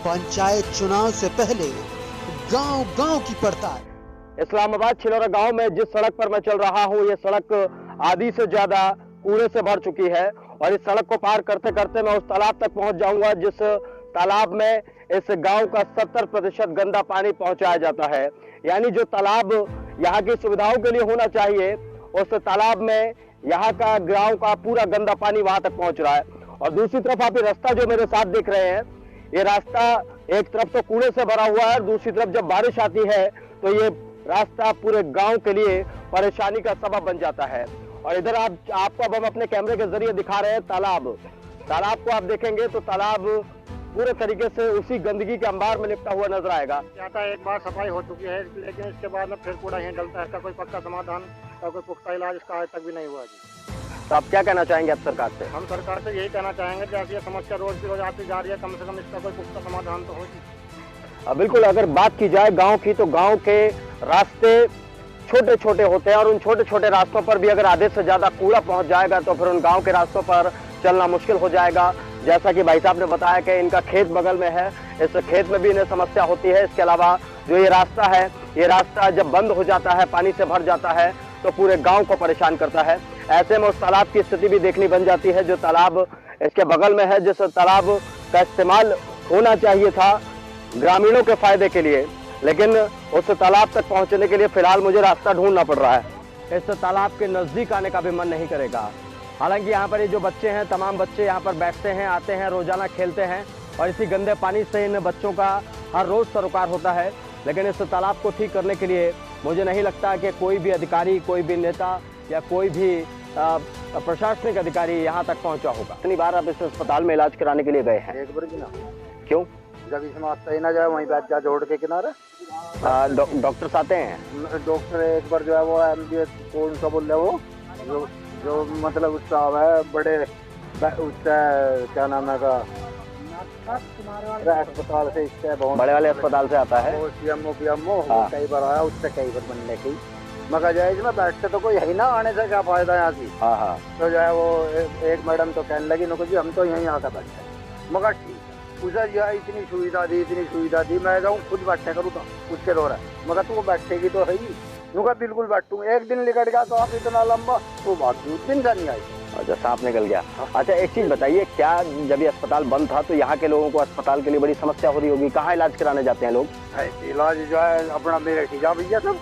पंचायत चुनाव से पहले गांव-गांव की पड़ताल। इस्लामाबाद छिलौरा गांव में जिस सड़क पर मैं चल रहा हूं, ये सड़क आधी से ज्यादा कूड़े से भर चुकी है और इस सड़क को पार करते करते मैं उस तालाब तक पहुंच जाऊंगा जिस तालाब में इस गांव का 70% गंदा पानी पहुंचाया जाता है। यानी जो तालाब यहाँ की सुविधाओं के लिए होना चाहिए, उस तालाब में यहाँ का गांव का पूरा गंदा पानी वहां तक पहुंच रहा है। और दूसरी तरफ आप ये रास्ता जो मेरे साथ देख रहे हैं, ये रास्ता एक तरफ तो कूड़े से भरा हुआ है और दूसरी तरफ जब बारिश आती है तो ये रास्ता पूरे गांव के लिए परेशानी का सबब बन जाता है। और इधर आपको अब हम अपने कैमरे के जरिए दिखा रहे हैं तालाब को आप देखेंगे तो तालाब पूरे तरीके से उसी गंदगी के अंबार में लिपटा हुआ नजर आएगा। आता एक बार सफाई हो चुकी है, लेकिन इसके बाद में फिर कूड़ा यहीं डलता है। इसका कोई पक्का समाधान का कोई पुख्ता इलाज इसका आज तक भी नहीं हुआ जी। तो आप क्या कहना चाहेंगे आप सरकार से? हम सरकार से यही कहना चाहेंगे कि ऐसी समस्या रोज की रोज आती जा रही है, कम से कम इसका कोई पुख्ता समाधान तो हो जी। बिल्कुल, अगर बात की जाए गांव की तो गांव के रास्ते छोटे छोटे होते हैं और उन छोटे छोटे रास्तों पर भी अगर आधे से ज्यादा कूड़ा पहुंच जाएगा तो फिर उन गांव के रास्तों पर चलना मुश्किल हो जाएगा। जैसा कि भाई साहब ने बताया कि इनका खेत बगल में है, इस खेत में भी इन्हें समस्या होती है। इसके अलावा जो ये रास्ता है, ये रास्ता जब बंद हो जाता है, पानी से भर जाता है तो पूरे गांव को परेशान करता है। ऐसे में उस तालाब की स्थिति भी देखनी बन जाती है जो तालाब इसके बगल में है, जिस तालाब का इस्तेमाल होना चाहिए था ग्रामीणों के फायदे के लिए, लेकिन उस तालाब तक पहुंचने के लिए फिलहाल मुझे रास्ता ढूंढना पड़ रहा है। इस तालाब के नजदीक आने का भी मन नहीं करेगा। हालांकि यहाँ पर ये जो बच्चे हैं, तमाम बच्चे यहाँ पर बैठते हैं, आते हैं, रोजाना खेलते हैं और इसी गंदे पानी से इन बच्चों का हर रोज सरोकार होता है। लेकिन इस तालाब को ठीक करने के लिए मुझे नहीं लगता कि कोई भी अधिकारी, कोई भी नेता या कोई भी प्रशासनिक अधिकारी यहाँ तक पहुँचा होगा। कितनी बार आप इस अस्पताल में इलाज कराने के लिए गए हैं? एक बार भी ना। क्यों? जब इसमें आता ही ना जाए वहीं बैठ जा जोड़ के किनारे। डॉक्टर्स आते हैं? डॉक्टर एक बार जो है वो MBS कौन सा बोल रहे वो जो मतलब उसका है बड़े उसका क्या नाम है का अस्पताल से, इससे बड़े वाले अस्पताल से आता है। CMO कई बार आया, उससे कई बार बनने की मगर जाए इसमें बैठते तो कोई है ना, आने से क्या फायदा यहाँ की। हाँ। तो जो है वो एक मैडम तो कहने लगी नको जी हम तो यहीं आकर बैठे, मगर ठीक उसे जो है इतनी सुविधा दी, मैं जाऊँ खुद बैठे करूँ तो उसके दौरा, मगर तू बैठेगी तो है ही नुका बिल्कुल बैठूँ। एक दिन निकट गया तो आप इतना लंबा तो बात दिन से नहीं आई। अच्छा, सांप निकल गया। अच्छा, एक चीज बताइए, क्या जब ये अस्पताल बंद था तो यहाँ के लोगों को अस्पताल के लिए बड़ी समस्या हो रही होगी? कहाँ इलाज कराने जाते हैं लोग? इलाज जो है अपना मेरठ ही जा भैया सब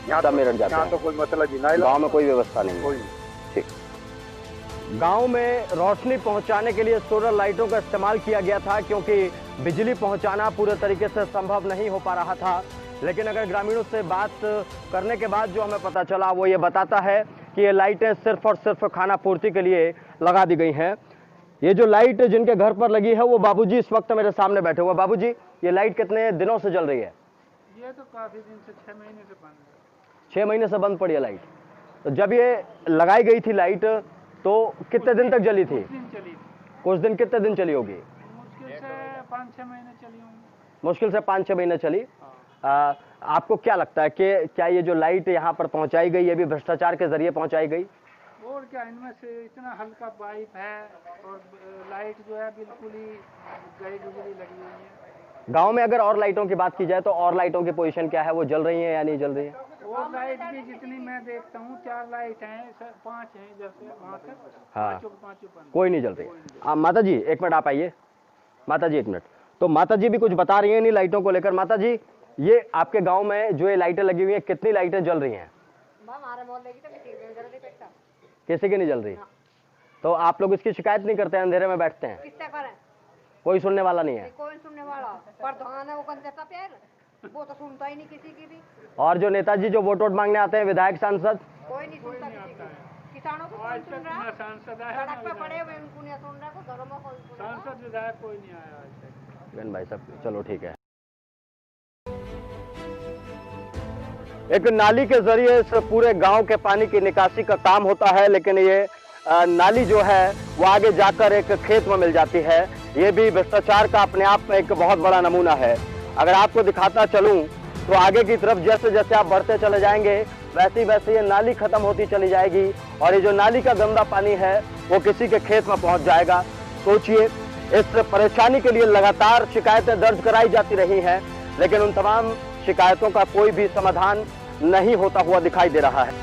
यहाँ मेरठ जाते हैं। तो कोई मतलब नहीं, गाँव में कोई व्यवस्था नहीं? कोई। ठीक। गांव में रोशनी पहुंचाने के लिए सोलर लाइटों का इस्तेमाल किया गया था क्योंकि बिजली पहुंचाना पूरे तरीके से संभव नहीं हो पा रहा था। लेकिन अगर ग्रामीणों से बात करने के बाद जो हमें पता चला वो ये बताता है कि ये लाइटें सिर्फ और सिर्फ खाना पूर्ति के लिए लगा दी गई हैं। ये जो लाइट जिनके घर पर लगी है वो बाबूजी इस वक्त मेरे सामने बैठे हुए। बाबूजी, ये लाइट कितने दिनों से जल रही है? ये तो काफी दिन से 6 महीने से बंद है। 6 महीने से बंद पड़ी है लाइट। तो जब ये लगाई गई थी लाइट तो कितने दिन तक जली थी? कुछ दिन। कितने दिन चली होगी? मुश्किल से 5-6 महीने चली होंगी। मुश्किल से 5-6 महीने चली। आपको क्या लगता है कि क्या ये जो लाइट यहाँ पर पहुँचाई गई ये भी भ्रष्टाचार के जरिए पहुँचाई गई? और क्या, इनमें से इतना हल्का पाइप है और लाइट जो है बिल्कुल ही गई गुजरी लगी हुई है। गांव में अगर और लाइटों की बात की जाए तो और लाइटों की पोजीशन क्या है, वो जल रही है या नहीं जल रही है? और लाइट भी जितनी मैं देखता हूँ 4 लाइट हैं, 5 हैं इधर से वहाँ तक। हाँ, पाँचों बंद, कोई नहीं जल रही। माता जी एक मिनट आप आइए। माता जी एक मिनट। तो माता जी भी कुछ बता रही हैं इन लाइटों को लेकर। माता जी, ये आपके गांव में जो ये लाइटें लगी हुई हैं, कितनी लाइटें जल रही हैं? किसी की नहीं जल रही। तो आप लोग इसकी शिकायत नहीं करते हैं? अंधेरे में बैठते हैं, कोई सुनने वाला नहीं है? कोई सुनने वाला प्रधान है वो कंजता पैर, वो तो सुनता ही नहीं किसी की भी। और जो नेताजी जो वोट मांगने आते हैं, विधायक सांसद, कोई नहीं सुनता किसी की। किसानों को कौन सुन रहा है? सड़क पे पड़े हुए उनको नहीं सुन रहा, कोई घरों में कोई सांसद विधायक कोई नहीं आया आज तक। भाई साहब चलो ठीक है। एक नाली के जरिए इस पूरे गांव के पानी की निकासी का काम होता है, लेकिन ये नाली जो है वो आगे जाकर एक खेत में मिल जाती है। ये भी भ्रष्टाचार का अपने आप में एक बहुत बड़ा नमूना है। अगर आपको दिखाता चलूं तो आगे की तरफ जैसे जैसे आप बढ़ते चले जाएंगे वैसे वैसे ये नाली खत्म होती चली जाएगी और ये जो नाली का गंदा पानी है वो किसी के खेत में पहुंच जाएगा। सोचिए, इस परेशानी के लिए लगातार शिकायतें दर्ज कराई जाती रही हैं, लेकिन उन तमाम शिकायतों का कोई भी समाधान नहीं होता हुआ दिखाई दे रहा है।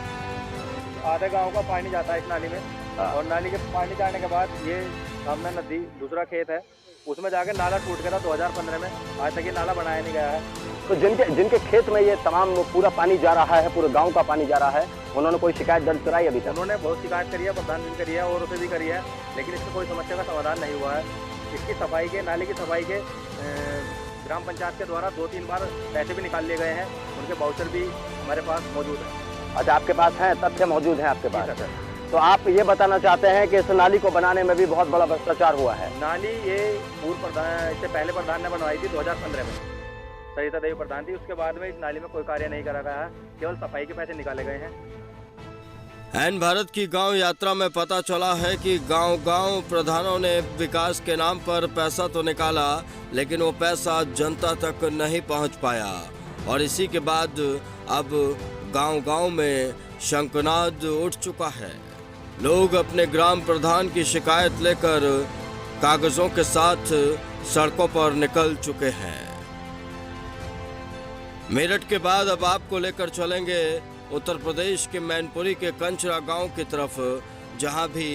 आधे गांव का पानी जाता है इस नाली में, और नाली के पानी जाने के बाद ये सामने नदी दूसरा खेत है, उसमें जाके नाला टूट गया था 2015 में। आज तक ये नाला बनाया नहीं गया है। तो जिनके खेत में ये तमाम पूरा पानी जा रहा है, पूरे गांव का पानी जा रहा है, उन्होंने कोई शिकायत दर्ज कराई अभी तक? उन्होंने बहुत शिकायत करी है, प्रधान भी करी है और उसे भी करी है, लेकिन इसमें कोई समस्या का समाधान नहीं हुआ है। इसकी सफाई के, नाली की सफाई के ग्राम पंचायत के द्वारा 2-3 बार पैसे भी निकाल लिए गए हैं, उनके वाउचर भी हमारे पास मौजूद है। अच्छा, आपके पास है, तथ्य मौजूद है आपके पास? तो आप ये बताना चाहते हैं कि इस नाली को बनाने में भी बहुत बड़ा भ्रष्टाचार हुआ है? नाली ये पूर्व प्रधान, इससे पहले प्रधान ने बनवाई थी 2015 में, सरिता देवी प्रधान थी। उसके बाद में इस नाली में कोई कार्य नहीं करा गया है, केवल सफाई के पैसे निकाले गए हैं। ऐन भारत की गांव यात्रा में पता चला है कि गांव-गांव प्रधानों ने विकास के नाम पर पैसा तो निकाला, लेकिन वो पैसा जनता तक नहीं पहुंच पाया, और इसी के बाद अब गांव-गांव में शंखनाद उठ चुका है। लोग अपने ग्राम प्रधान की शिकायत लेकर कागजों के साथ सड़कों पर निकल चुके हैं। मेरठ के बाद अब आपको लेकर चलेंगे उत्तर प्रदेश के मैनपुरी के कंचरा गांव की तरफ, जहां भी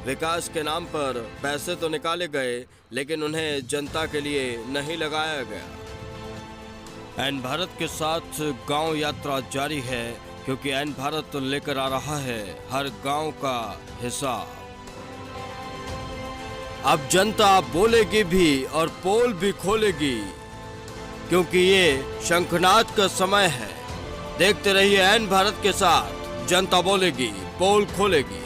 विकास के नाम पर पैसे तो निकाले गए, लेकिन उन्हें जनता के लिए नहीं लगाया गया। ऐन भारत के साथ गांव यात्रा जारी है, क्योंकि ऐन भारत लेकर आ रहा है हर गांव का हिसाब। अब जनता बोलेगी भी और पोल भी खोलेगी, क्योंकि ये शंखनाद का समय है। देखते रहिए ऐन भारत के साथ, जनता बोलेगी, पोल खोलेगी।